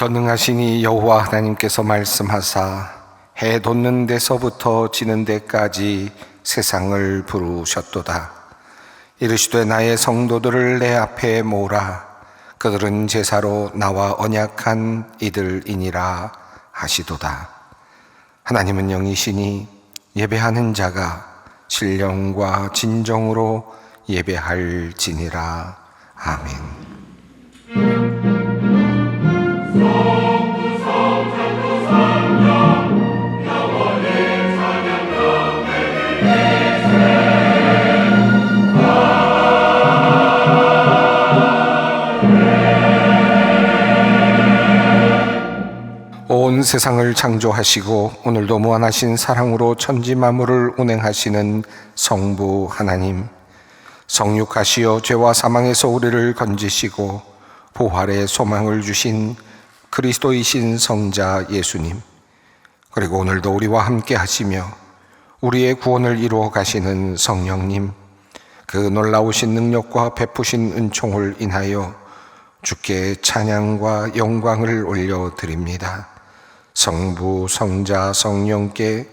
전능하신 이 여호와 하나님께서 말씀하사 해 돋는 데서부터 지는 데까지 세상을 부르셨도다. 이르시되 나의 성도들을 내 앞에 모으라. 그들은 제사로 나와 언약한 이들이니라 하시도다. 하나님은 영이시니 예배하는 자가 신령과 진정으로 예배할지니라. 아멘. 온 세상을 창조하시고 오늘도 무한하신 사랑으로 천지 만물을 운행하시는 성부 하나님, 성육하시어 죄와 사망에서 우리를 건지시고 부활의 소망을 주신 그리스도이신 성자 예수님, 그리고 오늘도 우리와 함께 하시며 우리의 구원을 이루어 가시는 성령님, 그 놀라우신 능력과 베푸신 은총을 인하여 주께 찬양과 영광을 올려드립니다. 성부, 성자, 성령께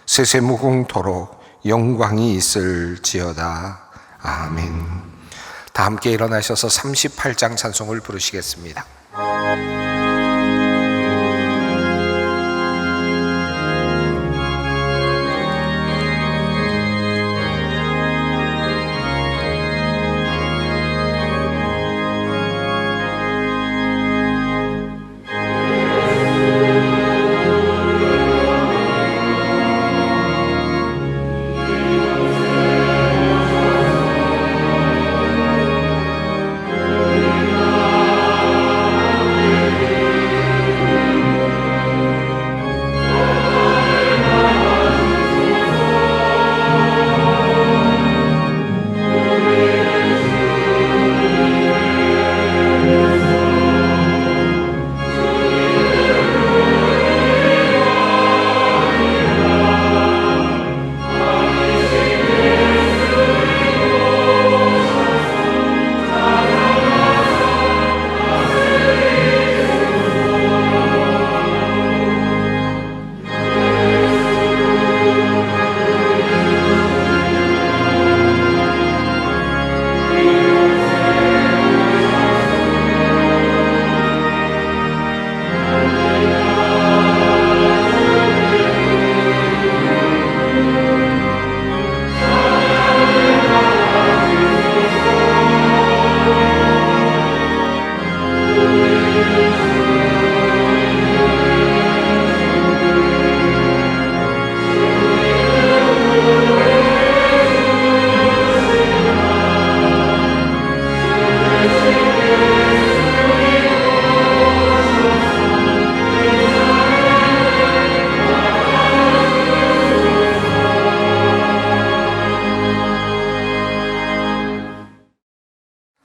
세세무궁토록 영광이 있을지어다. 아멘. 다 함께 일어나셔서 38장 찬송을 부르시겠습니다.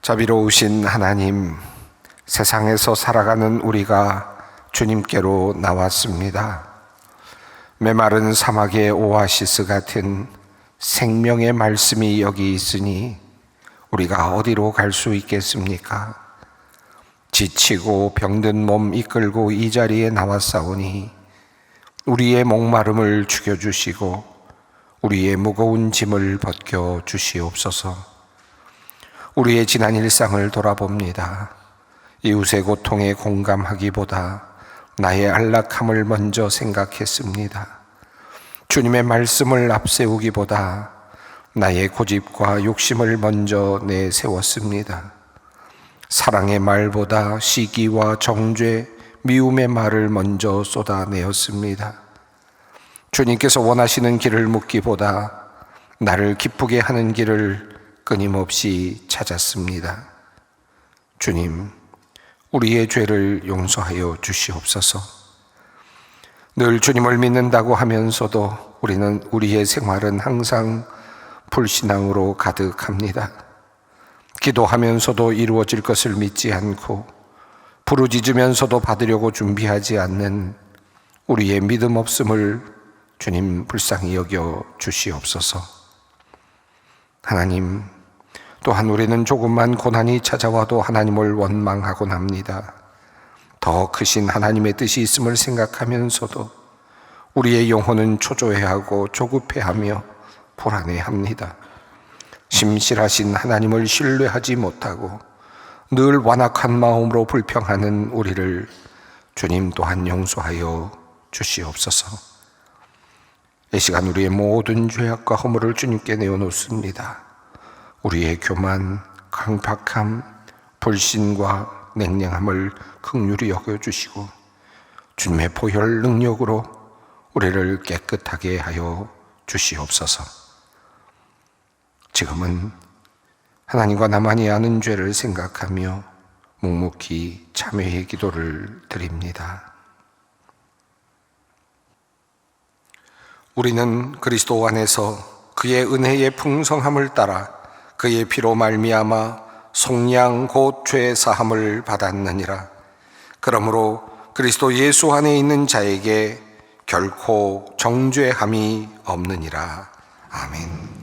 자비로우신 하나님, 세상에서 살아가는 우리가 주님께로 나왔습니다. 메마른 사막의 오아시스 같은 생명의 말씀이 여기 있으니 우리가 어디로 갈 수 있겠습니까? 지치고 병든 몸 이끌고 이 자리에 나왔사오니 우리의 목마름을 죽여주시고 우리의 무거운 짐을 벗겨 주시옵소서. 우리의 지난 일상을 돌아봅니다. 이웃의 고통에 공감하기보다 나의 안락함을 먼저 생각했습니다. 주님의 말씀을 앞세우기보다 나의 고집과 욕심을 먼저 내세웠습니다. 사랑의 말보다 시기와 정죄, 미움의 말을 먼저 쏟아내었습니다. 주님께서 원하시는 길을 묻기보다 나를 기쁘게 하는 길을 끊임없이 찾았습니다. 주님, 우리의 죄를 용서하여 주시옵소서. 늘 주님을 믿는다고 하면서도 우리의 생활은 항상 불신앙으로 가득합니다. 기도하면서도 이루어질 것을 믿지 않고 부르짖으면서도 받으려고 준비하지 않는 우리의 믿음 없음을 주님 불쌍히 여겨 주시옵소서. 하나님, 또한 우리는 조금만 고난이 찾아와도 하나님을 원망하곤 합니다. 더 크신 하나님의 뜻이 있음을 생각하면서도 우리의 영혼은 초조해하고 조급해하며 불안해합니다. 심실하신 하나님을 신뢰하지 못하고 늘 완악한 마음으로 불평하는 우리를 주님 또한 용서하여 주시옵소서. 이 시간 우리의 모든 죄악과 허물을 주님께 내어놓습니다. 우리의 교만, 강팍함, 불신과 냉랭함을 긍휼히 여겨주시고 주님의 보혈 능력으로 우리를 깨끗하게 하여 주시옵소서. 지금은 하나님과 나만이 아는 죄를 생각하며 묵묵히 참회의 기도를 드립니다. 우리는 그리스도 안에서 그의 은혜의 풍성함을 따라 그의 피로 말미암아 속량 곧 죄 사함을 받았느니라. 그러므로 그리스도 예수 안에 있는 자에게 결코 정죄함이 없느니라. 아멘.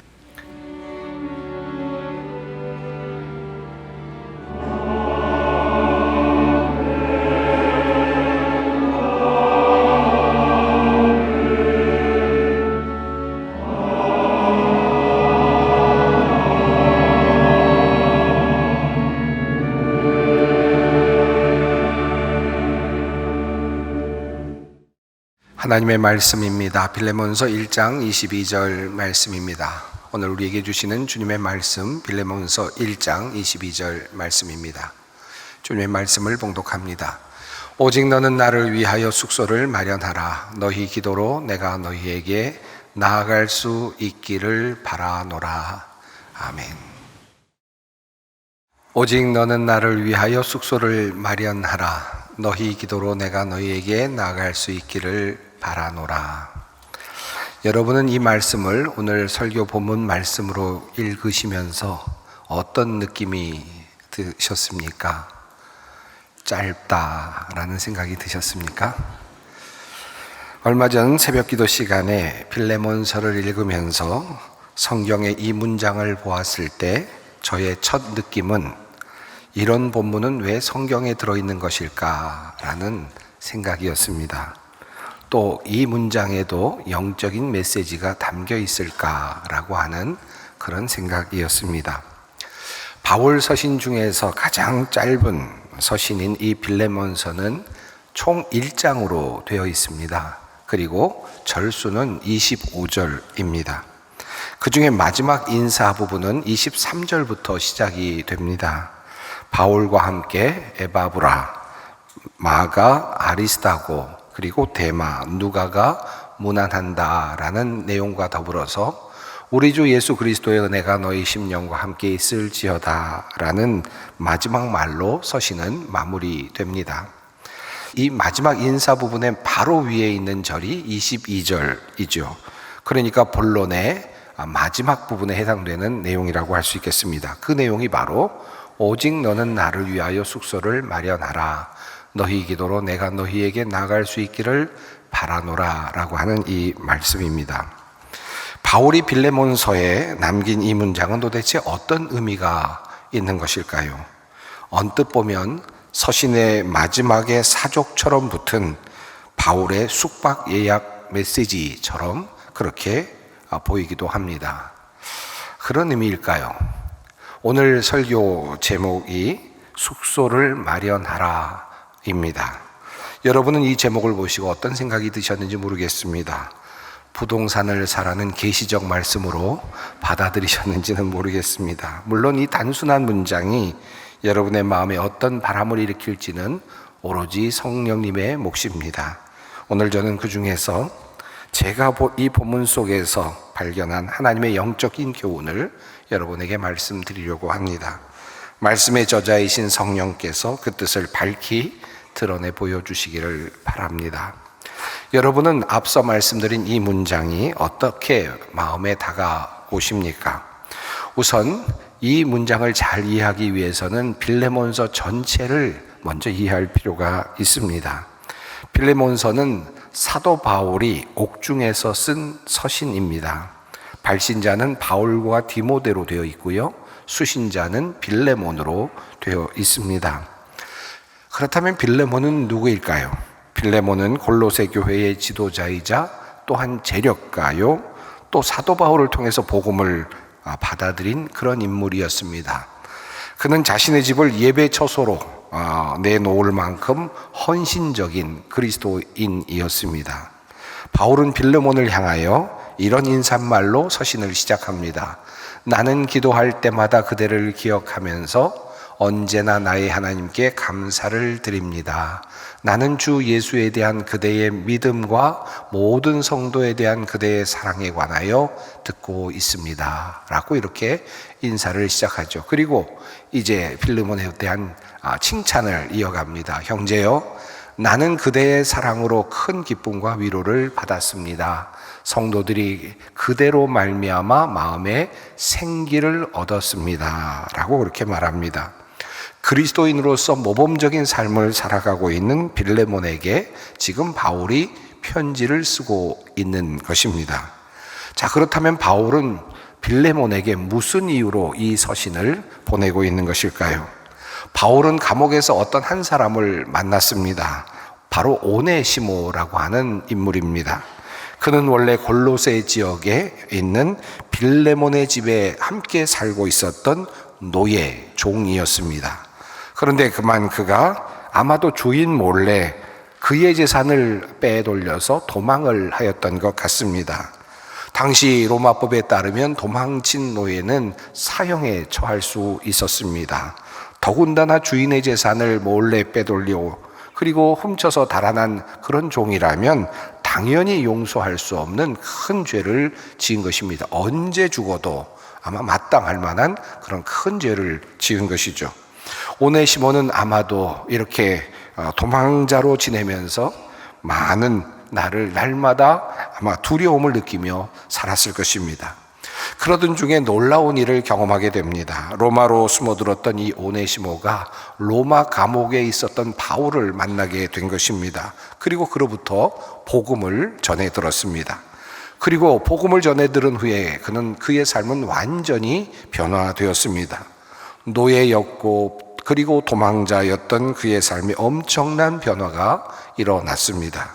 하나님의 말씀입니다. 빌레몬서 1장 22절 말씀입니다. 오늘 우리에게 주시는 주님의 말씀 빌레몬서 1장 22절 말씀입니다. 주님의 말씀을 봉독합니다. 오직 너는 나를 위하여 숙소를 마련하라. 너희 기도로 내가 너희에게 나아갈 수 있기를 바라노라. 아멘. 오직 너는 나를 위하여 숙소를 마련하라. 너희 기도로 내가 너희에게 나아갈 수 있기를 바라노라. 여러분은 이 말씀을 오늘 설교 본문 말씀으로 읽으시면서 어떤 느낌이 드셨습니까? 짧다라는 생각이 드셨습니까? 얼마 전 새벽 기도 시간에 빌레몬서를 읽으면서 성경의 이 문장을 보았을 때 저의 첫 느낌은 이런 본문은 왜 성경에 들어있는 것일까라는 생각이었습니다. 또 이 문장에도 영적인 메시지가 담겨 있을까라고 하는 그런 생각이었습니다. 바울 서신 중에서 가장 짧은 서신인 이 빌레몬서는 총 1장으로 되어 있습니다. 그리고 절수는 25절입니다. 그 중에 마지막 인사 부분은 23절부터 시작이 됩니다. 바울과 함께 에바브라, 마가 아리스다고, 그리고 데마, 누가가 문안한다라는 내용과 더불어서 우리 주 예수 그리스도의 은혜가 너희 심령과 함께 있을지어다라는 마지막 말로 서신은 마무리됩니다. 이 마지막 인사 부분의 바로 위에 있는 절이 22절이죠. 그러니까 본론의 마지막 부분에 해당되는 내용이라고 할 수 있겠습니다. 그 내용이 바로 오직 너는 나를 위하여 숙소를 마련하라. 너희 기도로 내가 너희에게 나아갈 수 있기를 바라노라 라고 하는 이 말씀입니다. 바울이 빌레몬서에 남긴 이 문장은 도대체 어떤 의미가 있는 것일까요? 언뜻 보면 서신의 마지막에 사족처럼 붙은 바울의 숙박 예약 메시지처럼 그렇게 보이기도 합니다. 그런 의미일까요? 오늘 설교 제목이 숙소를 마련하라 입니다. 여러분은 이 제목을 보시고 어떤 생각이 드셨는지 모르겠습니다. 부동산을 사라는 계시적 말씀으로 받아들이셨는지는 모르겠습니다. 물론 이 단순한 문장이 여러분의 마음에 어떤 바람을 일으킬지는 오로지 성령님의 몫입니다. 오늘 저는 그 중에서 제가 이 본문 속에서 발견한 하나님의 영적인 교훈을 여러분에게 말씀드리려고 합니다. 말씀의 저자이신 성령께서 그 뜻을 밝히 드러내 보여주시기를 바랍니다. 여러분은 앞서 말씀드린 이 문장이 어떻게 마음에 다가오십니까? 우선 이 문장을 잘 이해하기 위해서는 빌레몬서 전체를 먼저 이해할 필요가 있습니다. 빌레몬서는 사도 바울이 옥중에서 쓴 서신입니다. 발신자는 바울과 디모데로 되어 있고요. 수신자는 빌레몬으로 되어 있습니다. 그렇다면 빌레몬은 누구일까요? 빌레몬은 골로새 교회의 지도자이자 또한 재력가요, 또 사도 바울을 통해서 복음을 받아들인 그런 인물이었습니다. 그는 자신의 집을 예배 처소로 내놓을 만큼 헌신적인 그리스도인이었습니다. 바울은 빌레몬을 향하여 이런 인사말로 서신을 시작합니다. 나는 기도할 때마다 그대를 기억하면서 언제나 나의 하나님께 감사를 드립니다. 나는 주 예수에 대한 그대의 믿음과 모든 성도에 대한 그대의 사랑에 관하여 듣고 있습니다. 라고 이렇게 인사를 시작하죠. 그리고 이제 빌레몬에 대한 칭찬을 이어갑니다. 형제여, 나는 그대의 사랑으로 큰 기쁨과 위로를 받았습니다. 성도들이 그대로 말미암아 마음에 생기를 얻었습니다. 라고 그렇게 말합니다. 그리스도인으로서 모범적인 삶을 살아가고 있는 빌레몬에게 지금 바울이 편지를 쓰고 있는 것입니다. 자, 그렇다면 바울은 빌레몬에게 무슨 이유로 이 서신을 보내고 있는 것일까요? 바울은 감옥에서 어떤 한 사람을 만났습니다. 바로 오네시모라고 하는 인물입니다. 그는 원래 골로새 지역에 있는 빌레몬의 집에 함께 살고 있었던 노예, 종이었습니다. 그런데 그만 그가 아마도 주인 몰래 그의 재산을 빼돌려서 도망을 하였던 것 같습니다. 당시 로마법에 따르면 도망친 노예는 사형에 처할 수 있었습니다. 더군다나 주인의 재산을 몰래 빼돌려 그리고 훔쳐서 달아난 그런 종이라면 당연히 용서할 수 없는 큰 죄를 지은 것입니다. 언제 죽어도 아마 마땅할 만한 그런 큰 죄를 지은 것이죠. 오네시모는 아마도 이렇게 도망자로 지내면서 많은 날마다 아마 두려움을 느끼며 살았을 것입니다. 그러던 중에 놀라운 일을 경험하게 됩니다. 로마로 숨어들었던 이 오네시모가 로마 감옥에 있었던 바울을 만나게 된 것입니다. 그리고 그로부터 복음을 전해 들었습니다. 그리고 복음을 전해 들은 후에 그의 삶은 완전히 변화되었습니다. 노예였고 그리고 도망자였던 그의 삶에 엄청난 변화가 일어났습니다.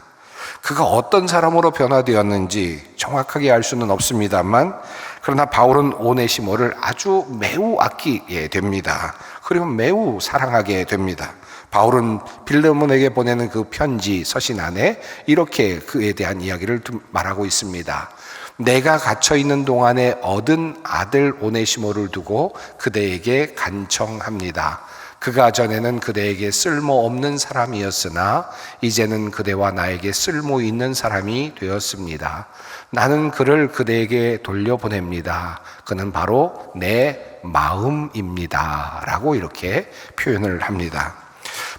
그가 어떤 사람으로 변화되었는지 정확하게 알 수는 없습니다만, 그러나 바울은 오네시모를 아주 매우 아끼게 됩니다. 그리고 매우 사랑하게 됩니다. 바울은 빌레몬에게 보내는 그 편지 서신 안에 이렇게 그에 대한 이야기를 말하고 있습니다. 내가 갇혀 있는 동안에 얻은 아들 오네시모를 두고 그대에게 간청합니다. 그가 전에는 그대에게 쓸모없는 사람이었으나 이제는 그대와 나에게 쓸모 있는 사람이 되었습니다. 나는 그를 그대에게 돌려보냅니다. 그는 바로 내 마음입니다. 라고 이렇게 표현을 합니다.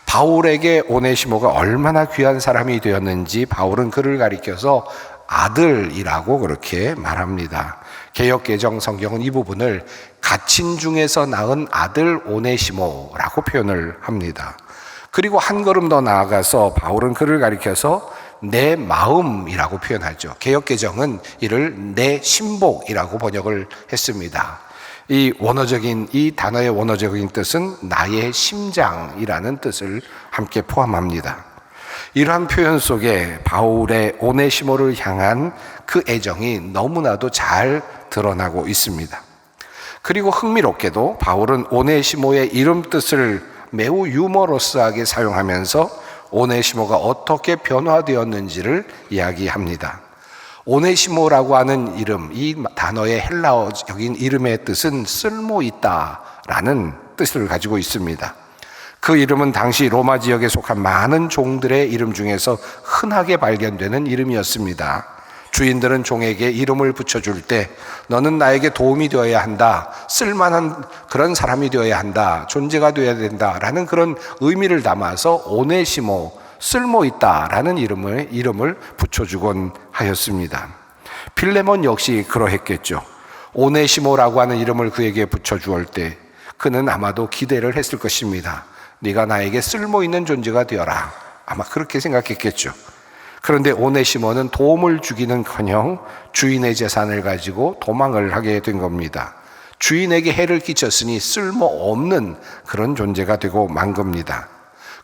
바울에게 오네시모가 얼마나 귀한 사람이 되었는지 바울은 그를 가리켜서 아들이라고 그렇게 말합니다. 개역개정 성경은 이 부분을 갇힌 중에서 낳은 아들 오네시모라고 표현을 합니다. 그리고 한 걸음 더 나아가서 바울은 그를 가리켜서 내 마음이라고 표현하죠. 개역개정은 이를 내 신복이라고 번역을 했습니다. 이 단어의 원어적인 뜻은 나의 심장이라는 뜻을 함께 포함합니다. 이러한 표현 속에 바울의 오네시모를 향한 그 애정이 너무나도 잘 드러나고 있습니다. 그리고 흥미롭게도 바울은 오네시모의 이름 뜻을 매우 유머러스하게 사용하면서 오네시모가 어떻게 변화되었는지를 이야기합니다. 오네시모라고 하는 이름, 이 단어의 헬라어적인 이름의 뜻은 쓸모있다라는 뜻을 가지고 있습니다. 그 이름은 당시 로마 지역에 속한 많은 종들의 이름 중에서 흔하게 발견되는 이름이었습니다. 주인들은 종에게 이름을 붙여줄 때 너는 나에게 도움이 되어야 한다, 쓸만한 그런 사람이 되어야 한다, 존재가 되어야 된다라는 그런 의미를 담아서 오네시모, 쓸모있다라는 이름을 붙여주곤 하였습니다. 빌레몬 역시 그러했겠죠. 오네시모라고 하는 이름을 그에게 붙여주었을 때 그는 아마도 기대를 했을 것입니다. 네가 나에게 쓸모있는 존재가 되어라. 아마 그렇게 생각했겠죠. 그런데 오네시모는 도움을 주기는커녕 주인의 재산을 가지고 도망을 하게 된 겁니다. 주인에게 해를 끼쳤으니 쓸모없는 그런 존재가 되고 만 겁니다.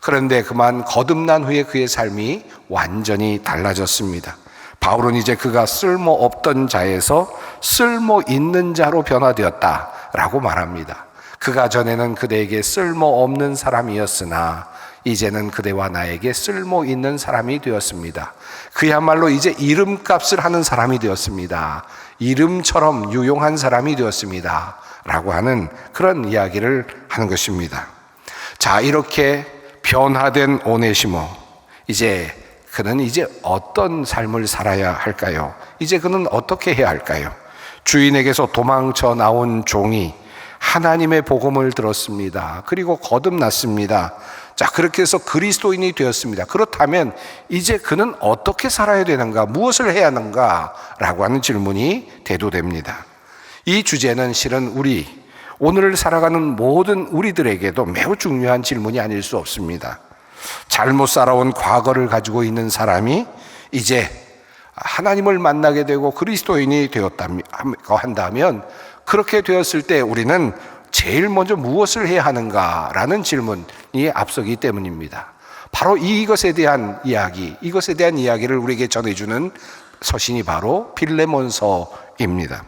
그런데 그만 거듭난 후에 그의 삶이 완전히 달라졌습니다. 바울은 이제 그가 쓸모없던 자에서 쓸모있는 자로 변화되었다라고 말합니다. 그가 전에는 그대에게 쓸모없는 사람이었으나 이제는 그대와 나에게 쓸모있는 사람이 되었습니다. 그야말로 이제 이름값을 하는 사람이 되었습니다. 이름처럼 유용한 사람이 되었습니다. 라고 하는 그런 이야기를 하는 것입니다. 자, 이렇게 변화된 오네시모, 그는 이제 어떤 삶을 살아야 할까요? 이제 그는 어떻게 해야 할까요? 주인에게서 도망쳐 나온 종이 하나님의 복음을 들었습니다. 그리고 거듭났습니다. 자, 그렇게 해서 그리스도인이 되었습니다. 그렇다면 이제 그는 어떻게 살아야 되는가, 무엇을 해야 하는가 라고 하는 질문이 대두됩니다. 이 주제는 실은 오늘을 살아가는 모든 우리들에게도 매우 중요한 질문이 아닐 수 없습니다. 잘못 살아온 과거를 가지고 있는 사람이 이제 하나님을 만나게 되고 그리스도인이 되었다고 한다면, 그렇게 되었을 때 우리는 제일 먼저 무엇을 해야 하는가라는 질문이 앞서기 때문입니다. 바로 이것에 대한 이야기를 우리에게 전해주는 서신이 바로 빌레몬서입니다.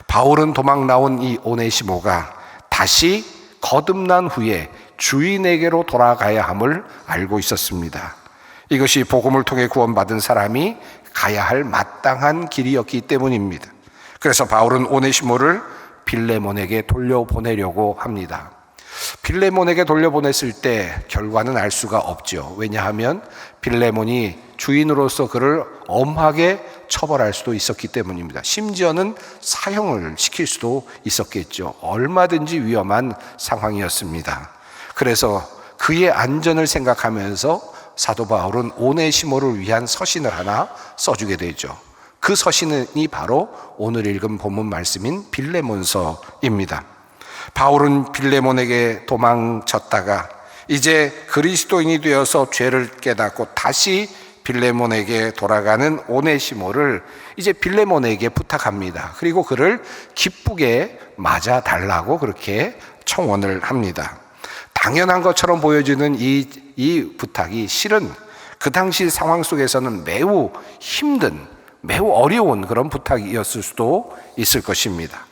바울은 도망 나온 이 오네시모가 다시 거듭난 후에 주인에게로 돌아가야 함을 알고 있었습니다. 이것이 복음을 통해 구원받은 사람이 가야 할 마땅한 길이었기 때문입니다. 그래서 바울은 오네시모를 빌레몬에게 돌려보내려고 합니다. 빌레몬에게 돌려보냈을 때 결과는 알 수가 없죠. 왜냐하면 빌레몬이 주인으로서 그를 엄하게 처벌할 수도 있었기 때문입니다. 심지어는 사형을 시킬 수도 있었겠죠. 얼마든지 위험한 상황이었습니다. 그래서 그의 안전을 생각하면서 사도 바울은 오네시모를 위한 서신을 하나 써주게 되죠. 그 서신이 바로 오늘 읽은 본문 말씀인 빌레몬서입니다. 바울은 빌레몬에게 도망쳤다가 이제 그리스도인이 되어서 죄를 깨닫고 다시 빌레몬에게 돌아가는 오네시모를 이제 빌레몬에게 부탁합니다. 그리고 그를 기쁘게 맞아달라고 그렇게 청원을 합니다. 당연한 것처럼 보여지는 이 부탁이 실은 그 당시 상황 속에서는 매우 힘든, 매우 어려운 그런 부탁이었을 수도 있을 것입니다.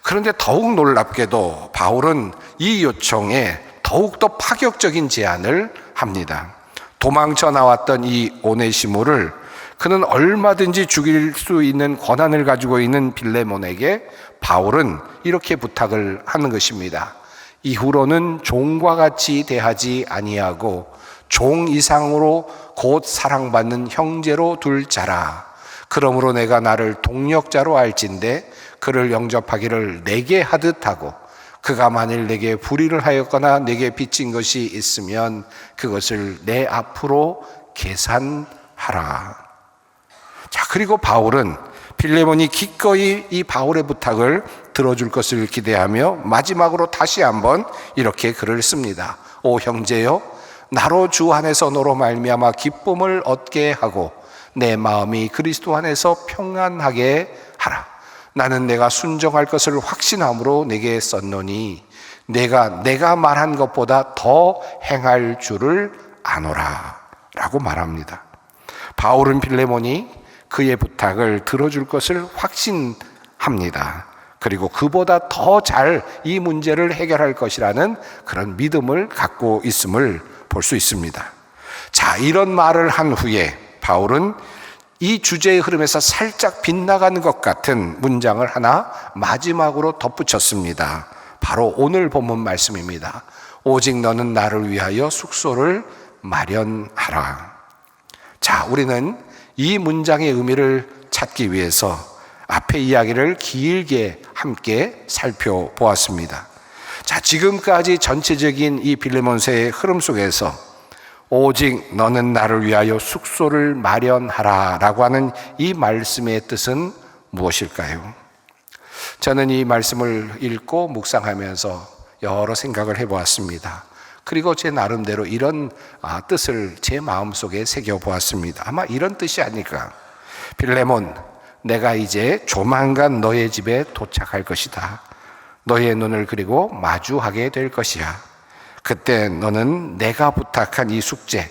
그런데 더욱 놀랍게도 바울은 이 요청에 더욱더 파격적인 제안을 합니다. 도망쳐 나왔던 이 오네시모를 그는 얼마든지 죽일 수 있는 권한을 가지고 있는 빌레몬에게 바울은 이렇게 부탁을 하는 것입니다. 이후로는 종과 같이 대하지 아니하고 종 이상으로 곧 사랑받는 형제로 둘 자라. 그러므로 내가 나를 동력자로 알진대 그를 영접하기를 내게 하듯 하고 그가 만일 내게 불의를 하였거나 내게 빚진 것이 있으면 그것을 내 앞으로 계산하라. 자, 그리고 바울은 빌레몬이 기꺼이 이 바울의 부탁을 들어줄 것을 기대하며 마지막으로 다시 한번 이렇게 글을 씁니다. 오 형제여, 나로 주 안에서 너로 말미암아 기쁨을 얻게 하고 내 마음이 그리스도 안에서 평안하게 하라. 나는 내가 순종할 것을 확신함으로 내게 썼노니 내가 말한 것보다 더 행할 줄을 아노라 라고 말합니다. 바울은 빌레몬이 그의 부탁을 들어줄 것을 확신합니다. 그리고 그보다 더 잘 이 문제를 해결할 것이라는 그런 믿음을 갖고 있음을 볼 수 있습니다. 자, 이런 말을 한 후에 바울은 이 주제의 흐름에서 살짝 빗나가는 것 같은 문장을 하나 마지막으로 덧붙였습니다. 바로 오늘 본문 말씀입니다. 오직 너는 나를 위하여 숙소를 마련하라. 자, 우리는 이 문장의 의미를 찾기 위해서 앞의 이야기를 길게 함께 살펴보았습니다. 자, 지금까지 전체적인 이 빌레몬서의 흐름 속에서 오직 너는 나를 위하여 숙소를 마련하라 라고 하는 이 말씀의 뜻은 무엇일까요? 저는 이 말씀을 읽고 묵상하면서 여러 생각을 해보았습니다. 그리고 제 나름대로 이런 뜻을 제 마음속에 새겨보았습니다. 아마 이런 뜻이 아닐까. 빌레몬, 내가 이제 조만간 너의 집에 도착할 것이다. 너의 눈을 그리고 마주하게 될 것이야. 그때 너는 내가 부탁한 이 숙제,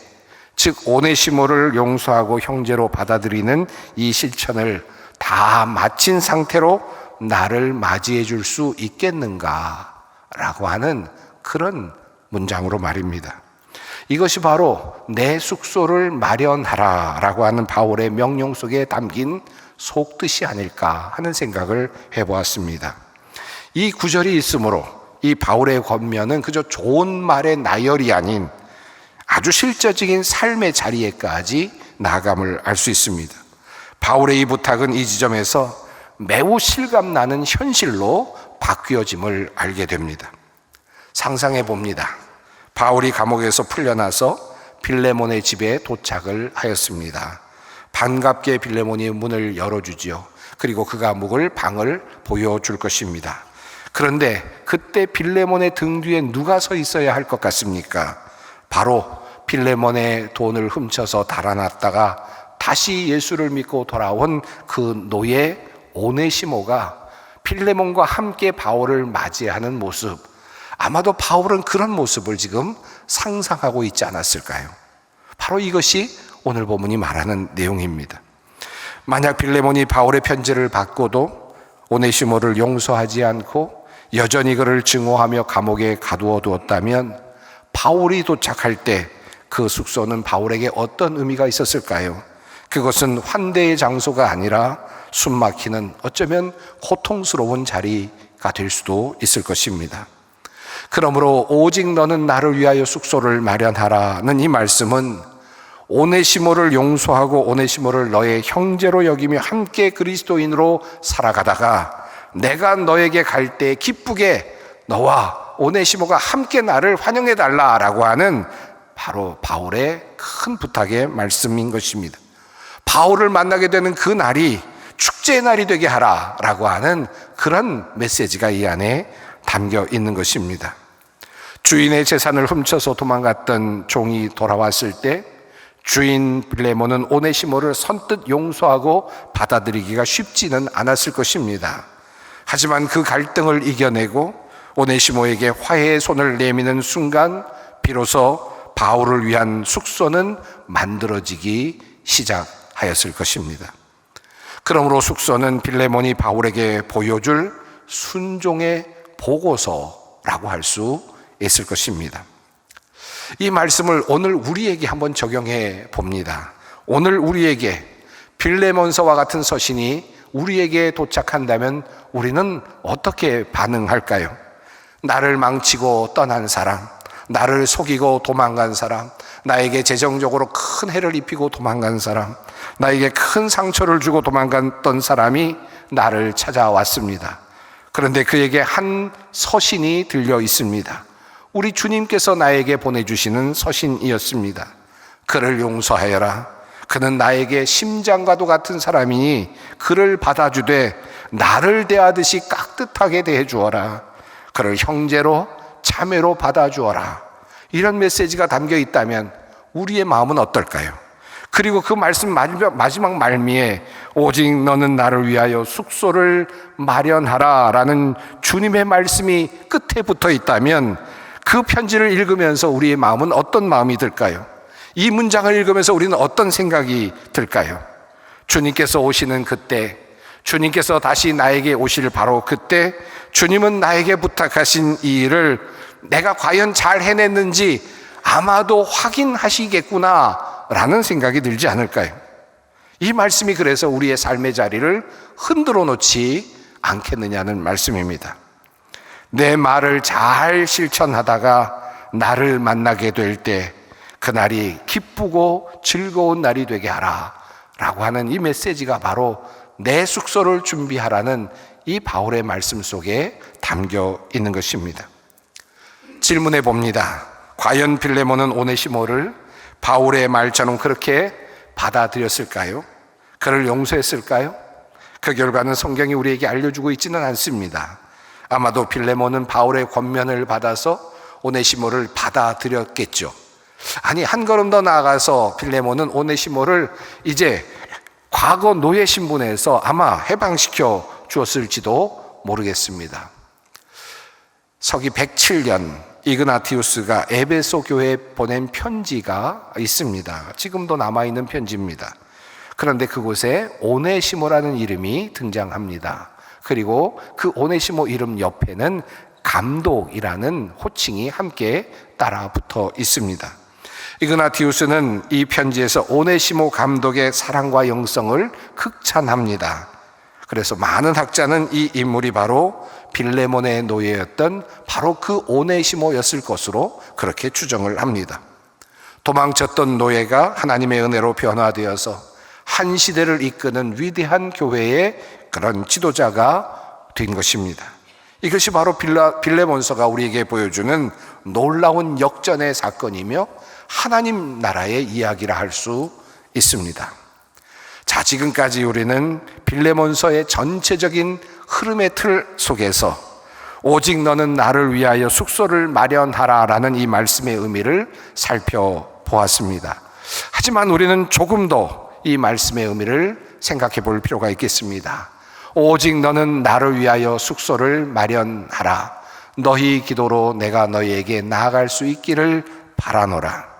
즉 오네시모를 용서하고 형제로 받아들이는 이 실천을 다 마친 상태로 나를 맞이해 줄 수 있겠는가? 라고 하는 그런 문장으로 말입니다. 이것이 바로 내 숙소를 마련하라 라고 하는 바울의 명령 속에 담긴 속뜻이 아닐까 하는 생각을 해보았습니다. 이 구절이 있으므로 이 바울의 권면은 그저 좋은 말의 나열이 아닌 아주 실제적인 삶의 자리에까지 나아감을 알 수 있습니다. 바울의 이 부탁은 이 지점에서 매우 실감나는 현실로 바뀌어짐을 알게 됩니다. 상상해 봅니다. 바울이 감옥에서 풀려나서 빌레몬의 집에 도착을 하였습니다. 반갑게 빌레몬이 문을 열어주지요. 그리고 그가 묵을 방을 보여줄 것입니다. 그런데 그때 빌레몬의 등 뒤에 누가 서 있어야 할 것 같습니까? 바로 빌레몬의 돈을 훔쳐서 달아났다가 다시 예수를 믿고 돌아온 그 노예 오네시모가 빌레몬과 함께 바울을 맞이하는 모습, 아마도 바울은 그런 모습을 지금 상상하고 있지 않았을까요? 바로 이것이 오늘 본문이 말하는 내용입니다. 만약 빌레몬이 바울의 편지를 받고도 오네시모를 용서하지 않고 여전히 그를 증오하며 감옥에 가두어 두었다면 바울이 도착할 때 그 숙소는 바울에게 어떤 의미가 있었을까요? 그것은 환대의 장소가 아니라 숨막히는 어쩌면 고통스러운 자리가 될 수도 있을 것입니다. 그러므로 오직 너는 나를 위하여 숙소를 마련하라는 이 말씀은 오네시모를 용서하고 오네시모를 너의 형제로 여기며 함께 그리스도인으로 살아가다가 내가 너에게 갈 때 기쁘게 너와 오네시모가 함께 나를 환영해 달라라고 하는 바로 바울의 큰 부탁의 말씀인 것입니다. 바울을 만나게 되는 그 날이 축제의 날이 되게 하라라고 하는 그런 메시지가 이 안에 담겨 있는 것입니다. 주인의 재산을 훔쳐서 도망갔던 종이 돌아왔을 때 주인 빌레몬은 오네시모를 선뜻 용서하고 받아들이기가 쉽지는 않았을 것입니다. 하지만 그 갈등을 이겨내고 오네시모에게 화해의 손을 내미는 순간 비로소 바울을 위한 숙소는 만들어지기 시작하였을 것입니다. 그러므로 숙소는 빌레몬이 바울에게 보여줄 순종의 보고서라고 할 수 있을 것입니다. 이 말씀을 오늘 우리에게 한번 적용해 봅니다. 오늘 우리에게 빌레몬서와 같은 서신이 우리에게 도착한다면 우리는 어떻게 반응할까요? 나를 망치고 떠난 사람, 나를 속이고 도망간 사람, 나에게 재정적으로 큰 해를 입히고 도망간 사람, 나에게 큰 상처를 주고 도망갔던 사람이 나를 찾아왔습니다. 그런데 그에게 한 서신이 들려 있습니다. 우리 주님께서 나에게 보내주시는 서신이었습니다. 그를 용서하여라. 그는 나에게 심장과도 같은 사람이니 그를 받아주되 나를 대하듯이 깍듯하게 대해주어라. 그를 형제로 자매로 받아주어라. 이런 메시지가 담겨 있다면 우리의 마음은 어떨까요? 그리고 그 말씀 마지막 말미에 오직 너는 나를 위하여 숙소를 마련하라 라는 주님의 말씀이 끝에 붙어 있다면 그 편지를 읽으면서 우리의 마음은 어떤 마음이 들까요? 이 문장을 읽으면서 우리는 어떤 생각이 들까요? 주님께서 오시는 그때, 주님께서 다시 나에게 오실 바로 그때 주님은 나에게 부탁하신 이 일을 내가 과연 잘 해냈는지 아마도 확인하시겠구나 라는 생각이 들지 않을까요? 이 말씀이 그래서 우리의 삶의 자리를 흔들어 놓지 않겠느냐는 말씀입니다. 내 말을 잘 실천하다가 나를 만나게 될 때 그날이 기쁘고 즐거운 날이 되게 하라 라고 하는 이 메시지가 바로 내 숙소를 준비하라는 이 바울의 말씀 속에 담겨 있는 것입니다. 질문해 봅니다. 과연 빌레몬은 오네시모를 바울의 말처럼 그렇게 받아들였을까요? 그를 용서했을까요? 그 결과는 성경이 우리에게 알려주고 있지는 않습니다. 아마도 빌레몬은 바울의 권면을 받아서 오네시모를 받아들였겠죠. 아니, 한 걸음 더 나아가서 빌레몬은 오네시모를 이제 과거 노예 신분에서 아마 해방시켜 주었을지도 모르겠습니다. 서기 107년 이그나티우스가 에베소 교회에 보낸 편지가 있습니다. 지금도 남아있는 편지입니다. 그런데 그곳에 오네시모라는 이름이 등장합니다. 그리고 그 오네시모 이름 옆에는 감독이라는 호칭이 함께 따라 붙어 있습니다. 이그나티우스는 이 편지에서 오네시모 감독의 사랑과 영성을 극찬합니다. 그래서 많은 학자는 이 인물이 바로 빌레몬의 노예였던 바로 그 오네시모였을 것으로 그렇게 추정을 합니다. 도망쳤던 노예가 하나님의 은혜로 변화되어서 한 시대를 이끄는 위대한 교회의 그런 지도자가 된 것입니다. 이것이 바로 빌레몬서가 우리에게 보여주는 놀라운 역전의 사건이며 하나님 나라의 이야기라 할 수 있습니다. 자, 지금까지 우리는 빌레몬서의 전체적인 흐름의 틀 속에서 오직 너는 나를 위하여 숙소를 마련하라 라는 이 말씀의 의미를 살펴보았습니다. 하지만 우리는 조금 더 이 말씀의 의미를 생각해 볼 필요가 있겠습니다. 오직 너는 나를 위하여 숙소를 마련하라. 너희 기도로 내가 너희에게 나아갈 수 있기를 바라노라.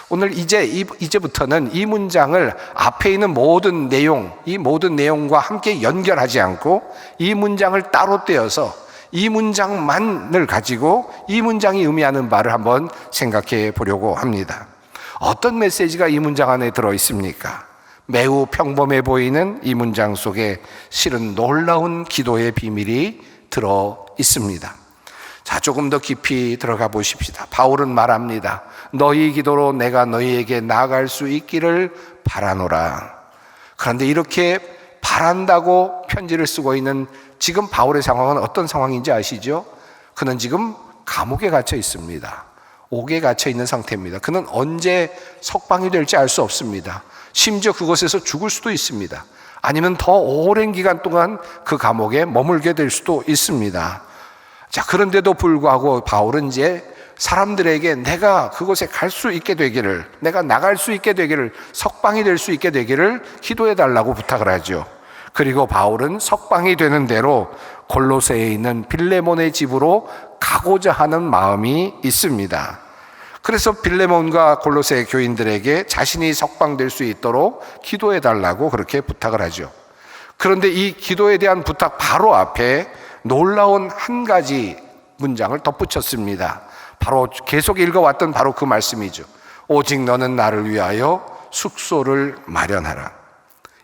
오늘 이제부터는 이 문장을 앞에 있는 모든 내용, 이 모든 내용과 함께 연결하지 않고 이 문장을 따로 떼어서 이 문장만을 가지고 이 문장이 의미하는 바를 한번 생각해 보려고 합니다. 어떤 메시지가 이 문장 안에 들어 있습니까? 매우 평범해 보이는 이 문장 속에 실은 놀라운 기도의 비밀이 들어 있습니다. 자, 조금 더 깊이 들어가 보십시다. 바울은 말합니다. 너희 기도로 내가 너희에게 나아갈 수 있기를 바라노라. 그런데 이렇게 바란다고 편지를 쓰고 있는 지금 바울의 상황은 어떤 상황인지 아시죠? 그는 지금 감옥에 갇혀 있습니다. 옥에 갇혀 있는 상태입니다. 그는 언제 석방이 될지 알 수 없습니다. 심지어 그곳에서 죽을 수도 있습니다. 아니면 더 오랜 기간 동안 그 감옥에 머물게 될 수도 있습니다. 자, 그런데도 불구하고 바울은 이제 사람들에게 내가 그곳에 갈 수 있게 되기를, 내가 나갈 수 있게 되기를, 석방이 될 수 있게 되기를 기도해 달라고 부탁을 하죠. 그리고 바울은 석방이 되는 대로 골로새에 있는 빌레몬의 집으로 가고자 하는 마음이 있습니다. 그래서 빌레몬과 골로새 교인들에게 자신이 석방될 수 있도록 기도해 달라고 그렇게 부탁을 하죠. 그런데 이 기도에 대한 부탁 바로 앞에 놀라운 한 가지 문장을 덧붙였습니다. 바로 계속 읽어왔던 바로 그 말씀이죠. 오직 너는 나를 위하여 숙소를 마련하라.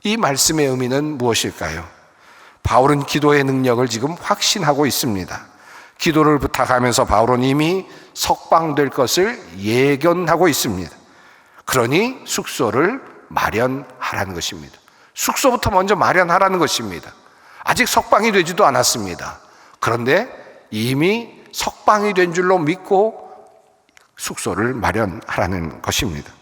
이 말씀의 의미는 무엇일까요? 바울은 기도의 능력을 지금 확신하고 있습니다. 기도를 부탁하면서 바울은 이미 석방될 것을 예견하고 있습니다. 그러니 숙소를 마련하라는 것입니다. 숙소부터 먼저 마련하라는 것입니다. 아직 석방이 되지도 않았습니다. 그런데 이미 석방이 된 줄로 믿고 숙소를 마련하라는 것입니다.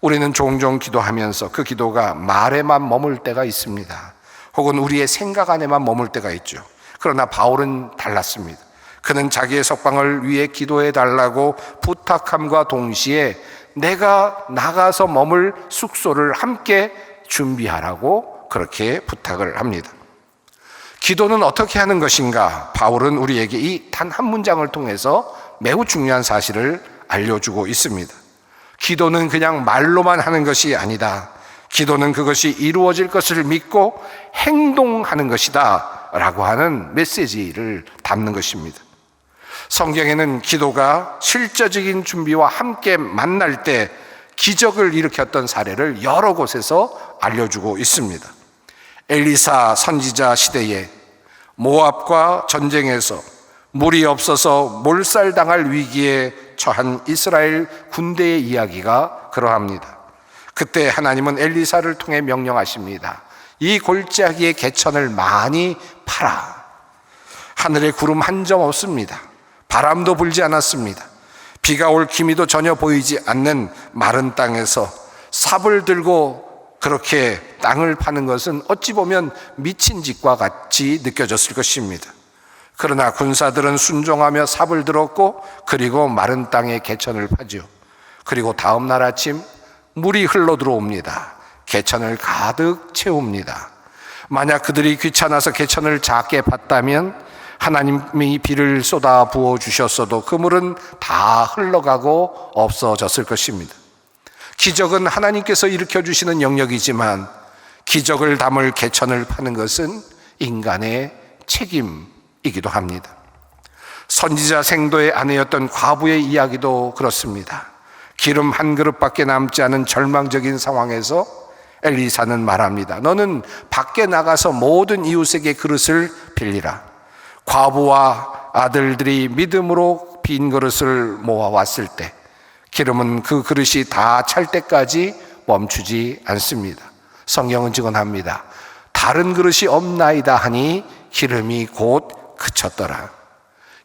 우리는 종종 기도하면서 그 기도가 말에만 머물 때가 있습니다. 혹은 우리의 생각 안에만 머물 때가 있죠. 그러나 바울은 달랐습니다. 그는 자기의 석방을 위해 기도해 달라고 부탁함과 동시에 내가 나가서 머물 숙소를 함께 준비하라고 그렇게 부탁을 합니다. 기도는 어떻게 하는 것인가? 바울은 우리에게 이 단 한 문장을 통해서 매우 중요한 사실을 알려주고 있습니다. 기도는 그냥 말로만 하는 것이 아니다. 기도는 그것이 이루어질 것을 믿고 행동하는 것이다 라고 하는 메시지를 담는 것입니다. 성경에는 기도가 실제적인 준비와 함께 만날 때 기적을 일으켰던 사례를 여러 곳에서 알려주고 있습니다. 엘리사 선지자 시대에 모압과 전쟁에서 물이 없어서 몰살당할 위기에 처한 이스라엘 군대의 이야기가 그러합니다. 그때 하나님은 엘리사를 통해 명령하십니다. 이 골짜기의 개천을 많이 파라. 하늘에 구름 한 점 없습니다. 바람도 불지 않았습니다. 비가 올 기미도 전혀 보이지 않는 마른 땅에서 삽을 들고 그렇게 땅을 파는 것은 어찌 보면 미친 짓과 같이 느껴졌을 것입니다. 그러나 군사들은 순종하며 삽을 들었고 그리고 마른 땅에 개천을 파죠. 그리고 다음 날 아침 물이 흘러 들어옵니다. 개천을 가득 채웁니다. 만약 그들이 귀찮아서 개천을 작게 팠다면 하나님이 비를 쏟아 부어 주셨어도 그 물은 다 흘러가고 없어졌을 것입니다. 기적은 하나님께서 일으켜 주시는 영역이지만 기적을 담을 개천을 파는 것은 인간의 책임이기도 합니다. 선지자 생도의 아내였던 과부의 이야기도 그렇습니다. 기름 한 그릇밖에 남지 않은 절망적인 상황에서 엘리사는 말합니다. 너는 밖에 나가서 모든 이웃에게 그릇을 빌리라. 과부와 아들들이 믿음으로 빈 그릇을 모아왔을 때 기름은 그 그릇이 다 찰 때까지 멈추지 않습니다. 성경은 증언합니다. 다른 그릇이 없나이다 하니 기름이 곧 그쳤더라.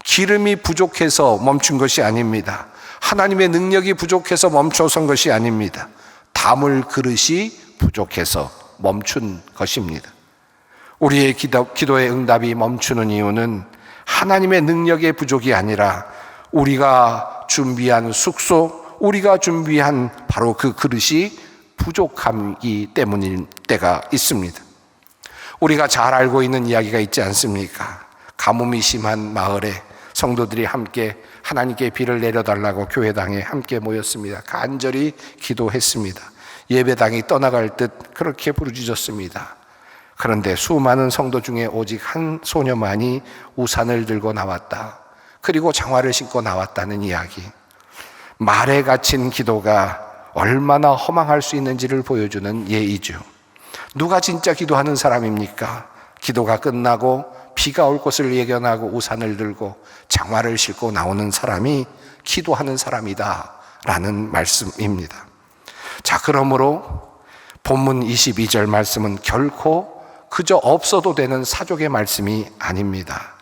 기름이 부족해서 멈춘 것이 아닙니다. 하나님의 능력이 부족해서 멈춰선 것이 아닙니다. 담을 그릇이 부족해서 멈춘 것입니다. 우리의 기도의 응답이 멈추는 이유는 하나님의 능력의 부족이 아니라 우리가 준비한 숙소, 우리가 준비한 바로 그 그릇이 부족함이기 때문일 때가 있습니다. 우리가 잘 알고 있는 이야기가 있지 않습니까? 가뭄이 심한 마을에 성도들이 함께 하나님께 비를 내려달라고 교회당에 함께 모였습니다. 간절히 기도했습니다. 예배당이 떠나갈 듯 그렇게 부르짖었습니다. 그런데 수많은 성도 중에 오직 한 소녀만이 우산을 들고 나왔다. 그리고 장화를 신고 나왔다는 이야기. 말에 갇힌 기도가 얼마나 허망할 수 있는지를 보여주는 예이죠. 누가 진짜 기도하는 사람입니까? 기도가 끝나고 비가 올 것을 예견하고 우산을 들고 장화를 신고 나오는 사람이 기도하는 사람이다 라는 말씀입니다. 자, 그러므로 본문 22절 말씀은 결코 그저 없어도 되는 사족의 말씀이 아닙니다.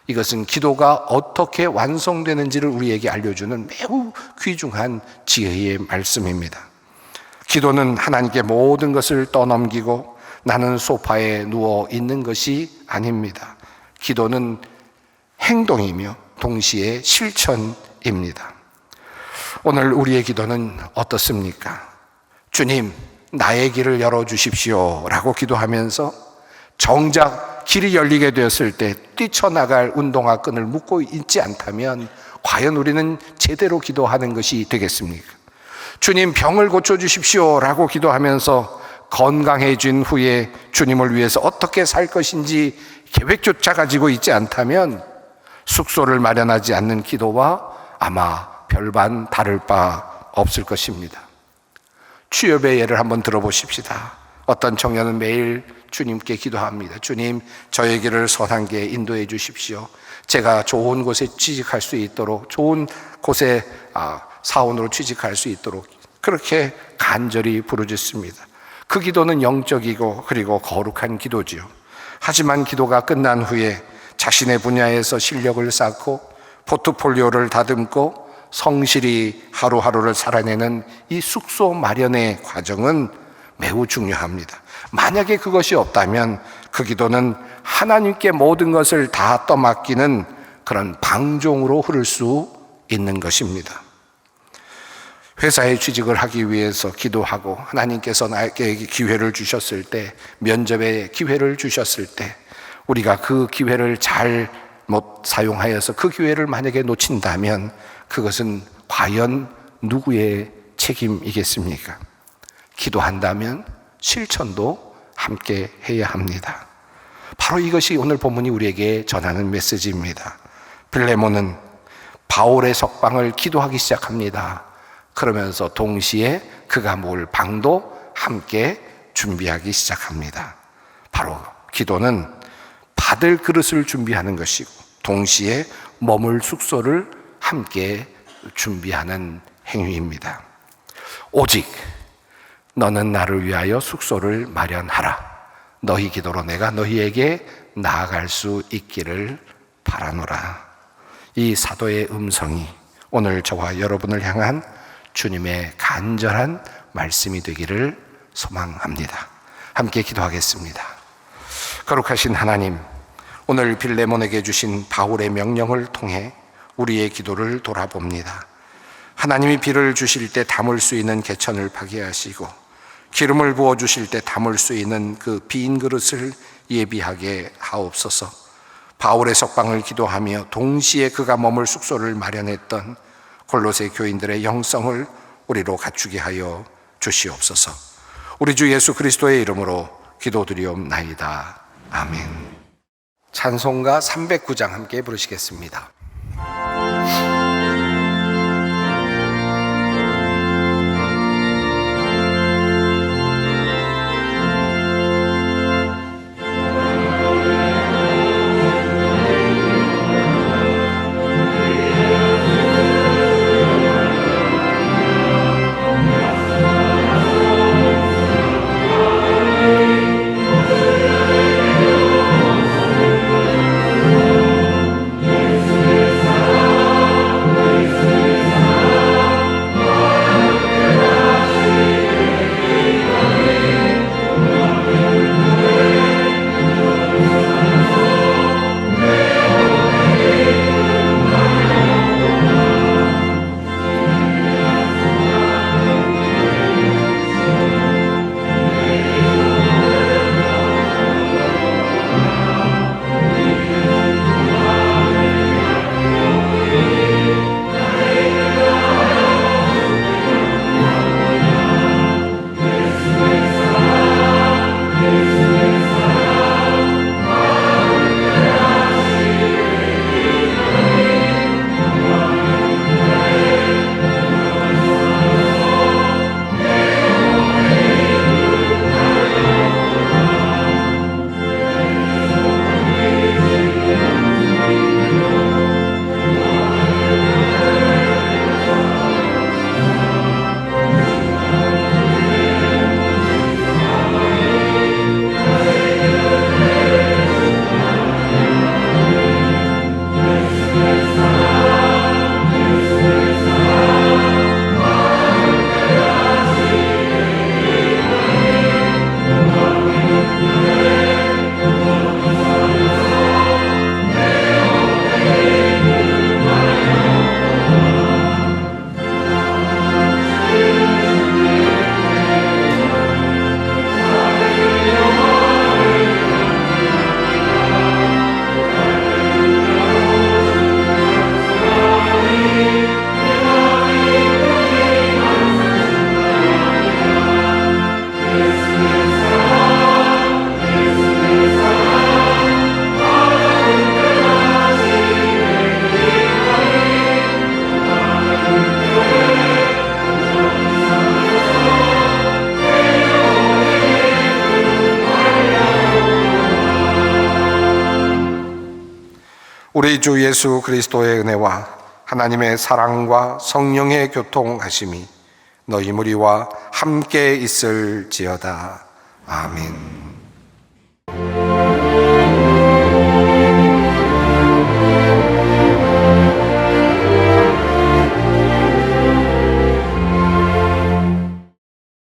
이것은 기도가 어떻게 완성되는지를 우리에게 알려주는 매우 귀중한 지혜의 말씀입니다. 기도는 하나님께 모든 것을 떠넘기고 나는 소파에 누워 있는 것이 아닙니다. 기도는 행동이며 동시에 실천입니다. 오늘 우리의 기도는 어떻습니까? 주님, 나의 길을 열어주십시오 라고 기도하면서 정작 길이 열리게 되었을 때 뛰쳐나갈 운동화 끈을 묶고 있지 않다면 과연 우리는 제대로 기도하는 것이 되겠습니까? 주님, 병을 고쳐주십시오 라고 기도하면서 건강해진 후에 주님을 위해서 어떻게 살 것인지 계획조차 가지고 있지 않다면 숙소를 마련하지 않는 기도와 아마 별반 다를 바 없을 것입니다. 취업의 예를 한번 들어보십시다. 어떤 청년은 매일 주님께 기도합니다. 주님, 저에게를 선한 게 인도해 주십시오. 제가 좋은 곳에 취직할 수 있도록, 좋은 곳에 사원으로 취직할 수 있도록 그렇게 간절히 부르짖습니다. 그 기도는 영적이고 그리고 거룩한 기도지요. 하지만 기도가 끝난 후에 자신의 분야에서 실력을 쌓고 포트폴리오를 다듬고 성실히 하루하루를 살아내는 이 숙소 마련의 과정은 매우 중요합니다. 만약에 그것이 없다면 그 기도는 하나님께 모든 것을 다 떠맡기는 그런 방종으로 흐를 수 있는 것입니다. 회사에 취직을 하기 위해서 기도하고 하나님께서 나에게 기회를 주셨을 때, 면접에 기회를 주셨을 때 우리가 그 기회를 잘 못 사용하여서 그 기회를 만약에 놓친다면 그것은 과연 누구의 책임이겠습니까? 기도한다면 실천도 함께 해야 합니다. 바로 이것이 오늘 본문이 우리에게 전하는 메시지입니다. 빌레몬은 바울의 석방을 기도하기 시작합니다. 그러면서 동시에 그가 모을 방도 함께 준비하기 시작합니다. 바로 기도는 받을 그릇을 준비하는 것이고 동시에 머물 숙소를 함께 준비하는 행위입니다. 오직 너는 나를 위하여 숙소를 마련하라. 너희 기도로 내가 너희에게 나아갈 수 있기를 바라노라. 이 사도의 음성이 오늘 저와 여러분을 향한 주님의 간절한 말씀이 되기를 소망합니다. 함께 기도하겠습니다. 거룩하신 하나님, 오늘 빌레몬에게 주신 바울의 명령을 통해 우리의 기도를 돌아봅니다. 하나님이 비를 주실 때 담을 수 있는 개천을 파게 하시고 기름을 부어 주실 때 담을 수 있는 그 빈 그릇을 예비하게 하옵소서. 바울의 석방을 기도하며 동시에 그가 머물 숙소를 마련했던 골로새 교인들의 영성을 우리로 갖추게 하여 주시옵소서. 우리 주 예수 그리스도의 이름으로 기도드리옵나이다. 아멘. 찬송가 309장 함께 부르시겠습니다. 우리 주 예수 그리스도의 은혜와 하나님의 사랑과 성령의 교통하심이 너희 무리와 함께 있을지어다. 아멘.